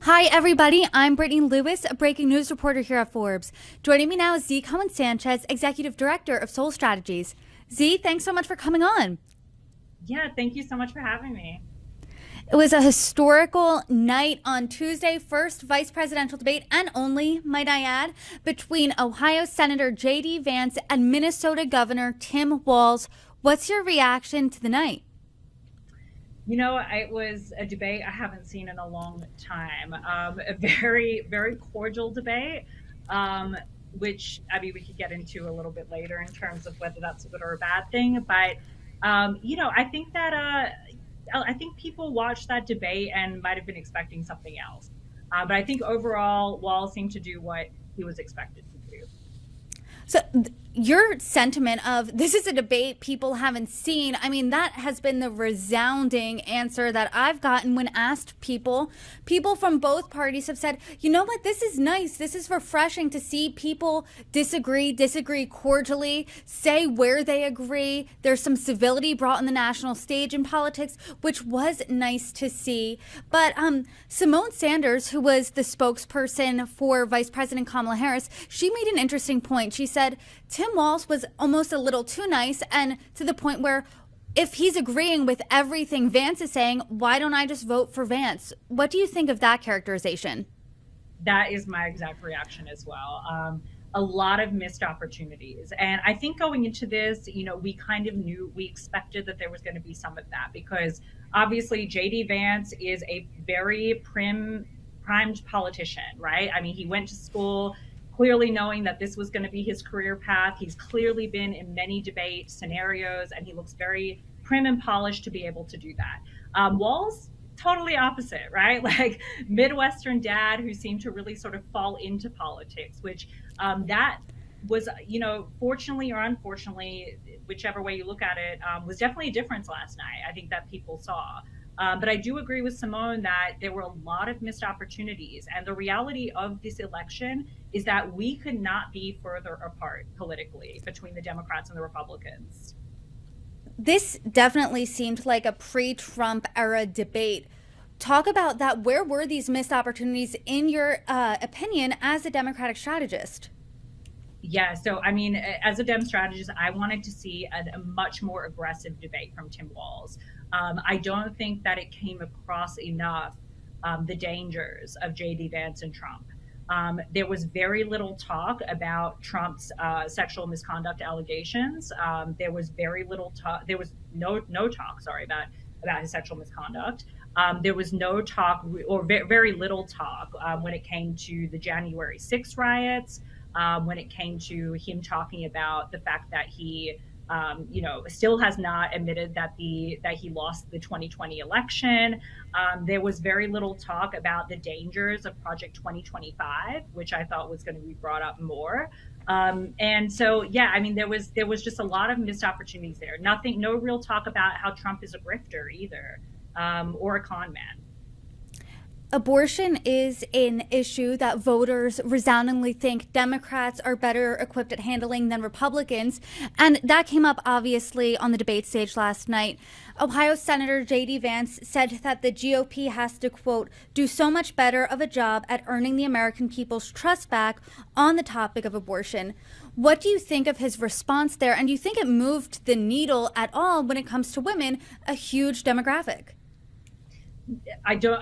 Hi, everybody. I'm Brittany Lewis, a breaking news reporter here at Forbes. Joining me now is Z Cohen-Sanchez, Executive Director of Soul Strategies. Z, thanks so much for coming on. Yeah, thank you so much for having me. It was a historical night on Tuesday, first vice presidential debate, and only, might I add, between Ohio Senator J.D. Vance and Minnesota Governor Tim Walz. What's your reaction to the night? It was a debate I haven't seen in a long time. A very, very cordial debate, um, which I mean we could get into a little bit later in terms of whether that's a good or a bad thing. But I think that I think people watched that debate and might have been expecting something else. But I think overall, Wall seemed to do what he was expected to do. So, your sentiment of this is a debate people haven't seen, I mean, that has been the resounding answer that I've gotten when asked people. People from both parties have said, you know what, this is nice. This is refreshing to see people disagree cordially, say where they agree. There's some civility brought on the national stage in politics, which was nice to see. But Simone Sanders, who was the spokesperson for Vice President Kamala Harris, she made an interesting point. She said, Tim Walz was almost a little too nice, and to the point where if he's agreeing with everything Vance is saying, why don't I just vote for Vance? What do you think of that characterization? That is my exact reaction as well. A lot of missed opportunities. And I think going into this, we kind of knew, we expected that there was going to be some of that because obviously JD Vance is a very primed politician, right? I mean, he went to school clearly knowing that this was going to be his career path. He's clearly been in many debate scenarios and he looks very prim and polished to be able to do that. Walls, totally opposite, right? Like Midwestern dad who seemed to really sort of fall into politics, which that was, fortunately or unfortunately, whichever way you look at it, was definitely a difference last night. I think that people saw. But I do agree with Simone that there were a lot of missed opportunities. And the reality of this election is that we could not be further apart politically between the Democrats and the Republicans. This definitely seemed like a pre-Trump era debate. Talk about that. Where were these missed opportunities, in your opinion, as a Democratic strategist? Yeah, so I mean, as a Dem strategist, I wanted to see a much more aggressive debate from Tim Walz. I don't think that it came across enough the dangers of JD Vance and Trump. There was very little talk about Trump's sexual misconduct allegations. There was very little talk. There was no talk. Sorry about his sexual misconduct. There was no talk or very little talk when it came to the January 6th riots. When it came to him talking about the fact that he still has not admitted that he lost the 2020 election. There was very little talk about the dangers of Project 2025, which I thought was going to be brought up more. And so, yeah, I mean, there was just a lot of missed opportunities there. Nothing, no real talk about how Trump is a grifter either, or a con man. Abortion is an issue that voters resoundingly think Democrats are better equipped at handling than Republicans. And that came up obviously on the debate stage last night. Ohio Senator J.D. Vance said that the GOP has to, quote, do so much better of a job at earning the American people's trust back on the topic of abortion. What do you think of his response there? And do you think it moved the needle at all when it comes to women, a huge demographic? I don't.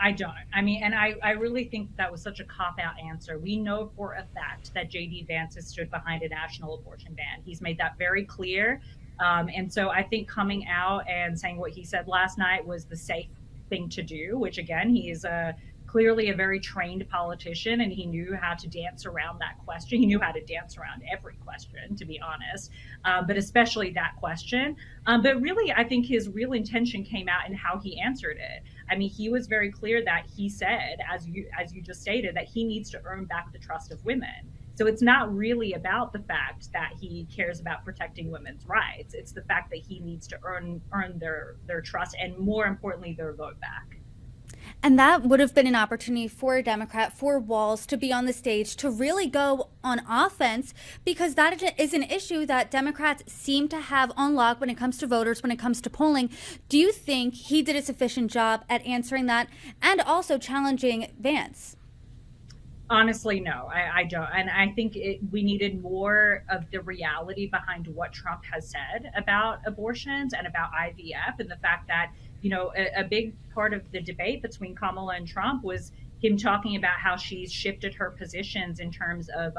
I mean, and I really think that was such a cop out answer. We know for a fact that JD Vance has stood behind a national abortion ban. He's made that very clear. And so I think coming out and saying what he said last night was the safe thing to do, which again, he is clearly a very trained politician and he knew how to dance around that question. He knew how to dance around every question, to be honest, but especially that question. But really, I think his real intention came out in how he answered it. I mean, he was very clear that he said, as you just stated, that he needs to earn back the trust of women. So it's not really about the fact that he cares about protecting women's rights. It's the fact that he needs to earn their trust and more importantly, their vote back. And that would have been an opportunity for a Democrat, for Walz, to be on the stage to really go on offense, because that is an issue that Democrats seem to have on lock when it comes to voters, when it comes to polling. Do you think he did a sufficient job at answering that and also challenging Vance? Honestly, no, I don't. And I think we needed more of the reality behind what Trump has said about abortions and about IVF, and the fact that, a big part of the debate between Kamala and Trump was him talking about how she's shifted her positions in terms of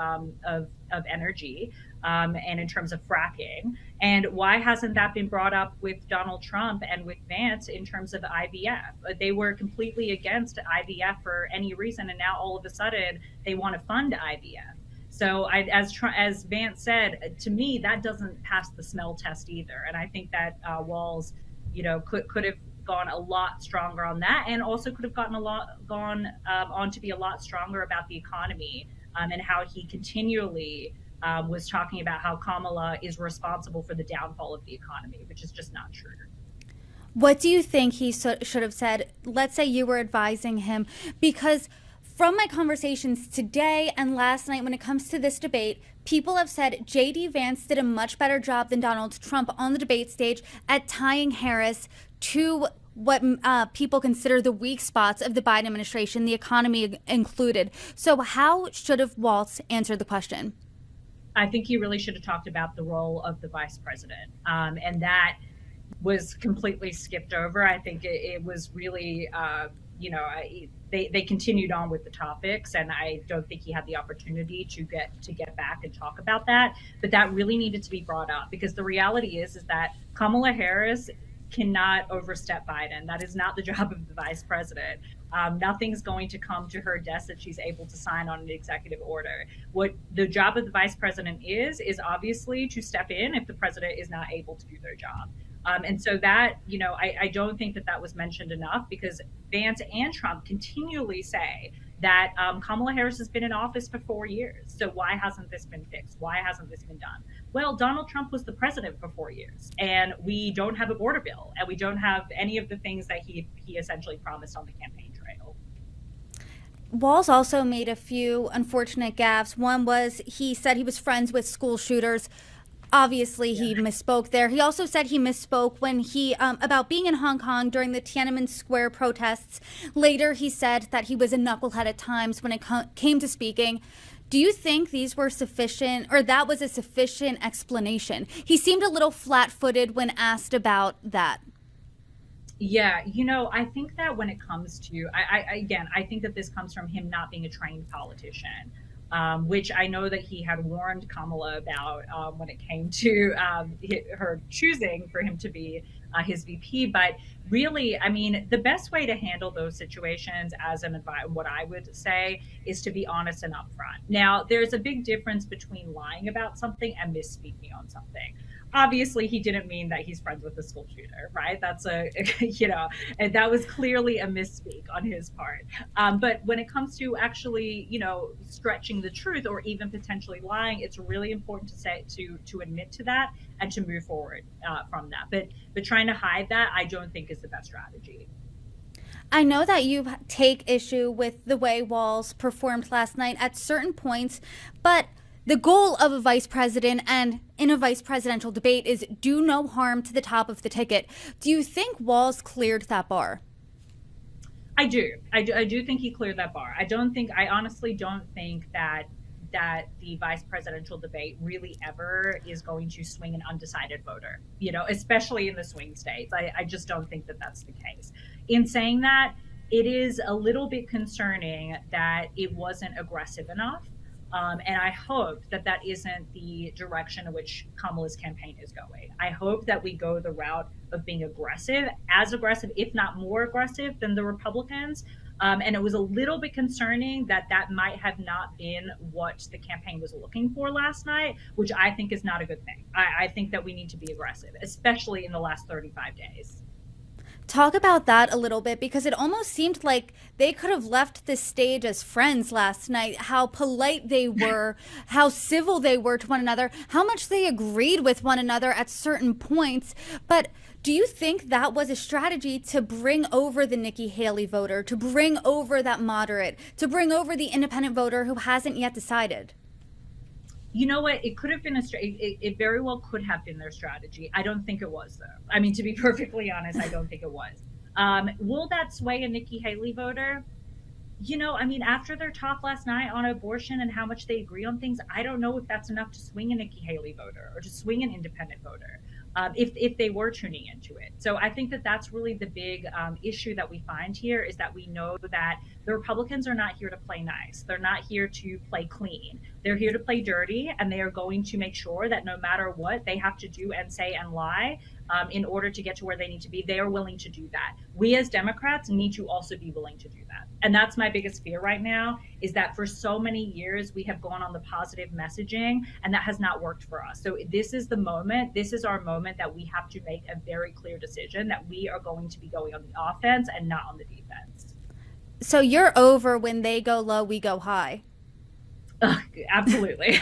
energy, and in terms of fracking. And why hasn't that been brought up with Donald Trump and with Vance in terms of IVF? They were completely against IVF for any reason, and now all of a sudden they want to fund IVF. So, as Vance said, to me, that doesn't pass the smell test either. And I think that Walz, could have gone a lot stronger on that, and also could have gone on to be a lot stronger about the economy, and how he continually was talking about how Kamala is responsible for the downfall of the economy, which is just not true. What do you think he should have said? Let's say you were advising him, because from my conversations today and last night when it comes to this debate, people have said J.D. Vance did a much better job than Donald Trump on the debate stage at tying Harris to what people consider the weak spots of the Biden administration, the economy included. So how should have Walz answered the question? I think he really should have talked about the role of the vice president. And that was completely skipped over. I think it was really, they continued on with the topics, and I don't think he had the opportunity to get back and talk about that. But that really needed to be brought up, because the reality is that Kamala Harris cannot overstep Biden. That is not the job of the vice president. Nothing's going to come to her desk that she's able to sign on an executive order. What the job of the vice president is obviously to step in if the president is not able to do their job. And so that, I don't think that was mentioned enough, because Vance and Trump continually say that Kamala Harris has been in office for 4 years. So why hasn't this been fixed? Why hasn't this been done? Well, Donald Trump was the president for 4 years, and we don't have a border bill, and we don't have any of the things that he essentially promised on the campaign trail. Walz also made a few unfortunate gaffes. One was he said he was friends with school shooters. Obviously, he misspoke there. He also said he misspoke when he about being in Hong Kong during the Tiananmen Square protests. Later, he said that he was a knucklehead at times when it came to speaking. Do you think these were sufficient, or that was a sufficient explanation? He seemed a little flat-footed when asked about that. Yeah, I think that when it comes to, I think that this comes from him not being a trained politician. Which I know that he had warned Kamala about when it came to her choosing for him to be his VP. But really, I mean, the best way to handle those situations as an advice, what I would say, is to be honest and upfront. Now, there's a big difference between lying about something and misspeaking on something. Obviously, he didn't mean that he's friends with the school shooter, right? That's and that was clearly a misspeak on his part. But when it comes to actually, stretching the truth or even potentially lying, it's really important to admit to that and to move forward from that. But trying to hide that, I don't think is the best strategy. I know that you take issue with the way Walz performed last night at certain points, but the goal of a vice president and in a vice presidential debate is do no harm to the top of the ticket. Do you think Walz cleared that bar? I do. I do think he cleared that bar. I honestly don't think that the vice presidential debate really ever is going to swing an undecided voter, especially in the swing states. I just don't think that that's the case. In saying that, it is a little bit concerning that it wasn't aggressive enough. And I hope that isn't the direction in which Kamala's campaign is going. I hope that we go the route of being as aggressive, if not more aggressive than the Republicans. And it was a little bit concerning that might have not been what the campaign was looking for last night, which I think is not a good thing. I think that we need to be aggressive, especially in the last 35 days. Talk about that a little bit, because it almost seemed like they could have left the stage as friends last night. How polite they were, how civil they were to one another, how much they agreed with one another at certain points. But Do you think that was a strategy to bring over the Nikki Haley voter, to bring over that moderate, to bring over the independent voter who hasn't yet decided? You know what? It could have been it very well could have been their strategy. I don't think it was, though. I mean, to be perfectly honest, I don't think it was. Will that sway a Nikki Haley voter? I mean, after their talk last night on abortion and how much they agree on things, I don't know if that's enough to swing a Nikki Haley voter or to swing an independent voter, if they were tuning into it. So I think that that's really the big issue that we find here, is that we know that the Republicans are not here to play nice. They're not here to play clean. They're here to play dirty, and they are going to make sure that no matter what they have to do and say and lie, in order to get to where they need to be, they are willing to do that. We as Democrats need to also be willing to do that. And that's my biggest fear right now, is that for so many years we have gone on the positive messaging, and that has not worked for us. So this is the moment, this is our moment that we have to make a very clear decision that we are going to be going on the offense and not on the defense. So you're over when they go low, we go high. Absolutely.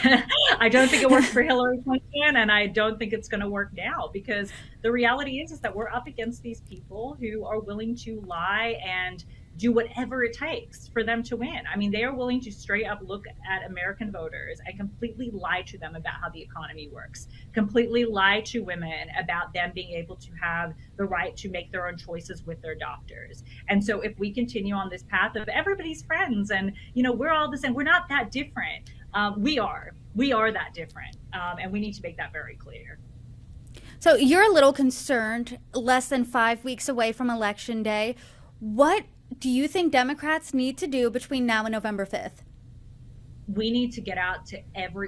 I don't think it worked for Hillary Clinton, and I don't think it's going to work now, because the reality is that we're up against these people who are willing to lie and do whatever it takes for them to win. I mean, they are willing to straight up look at American voters and completely lie to them about how the economy works, completely lie to women about them being able to have the right to make their own choices with their doctors. And so if we continue on this path of everybody's friends and, we're all the same, we're not that different. We are that different. And we need to make that very clear. So you're a little concerned, less than 5 weeks away from Election Day. What do you think Democrats need to do between now and November 5th? We need to get out to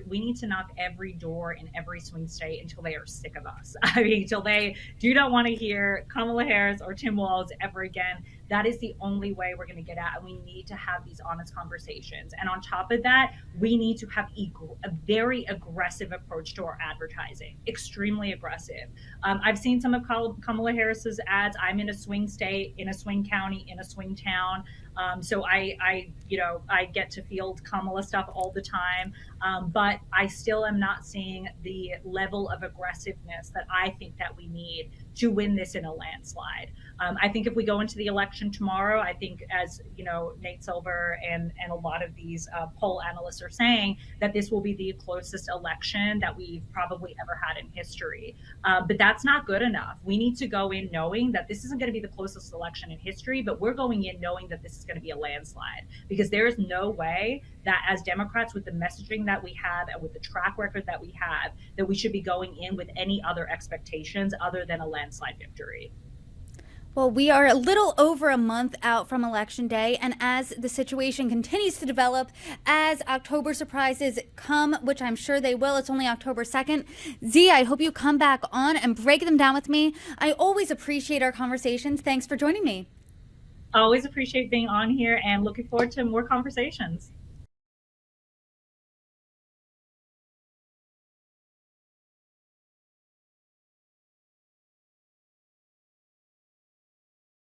we need to knock every door in every swing state until they are sick of us. I mean, until they do not want to hear Kamala Harris or Tim Walz ever again. That is the only way we're going to get out. And we need to have these honest conversations. And on top of that, we need to have a very aggressive approach to our advertising, extremely aggressive. I've seen some of Kamala Harris's ads. I'm in a swing state, in a swing county, in a swing town. So I get to field Kamala stuff all the time, but I still am not seeing the level of aggressiveness that I think that we need to win this in a landslide. I think if we go into the election tomorrow, I think, as Nate Silver and a lot of these poll analysts are saying, that this will be the closest election that we've probably ever had in history. But that's not good enough. We need to go in knowing that this isn't going to be the closest election in history, but we're going in knowing that this is going to be a landslide, because there is no way that as Democrats, with the messaging that we have and with the track record that we have, that we should be going in with any other expectations other than a landslide victory. Well, we are a little over a month out from Election Day, and as the situation continues to develop, as October surprises come, which I'm sure they will, it's only October 2nd, Z, I hope you come back on and break them down with me. I always appreciate our conversations. Thanks for joining me. Always appreciate being on here, and looking forward to more conversations.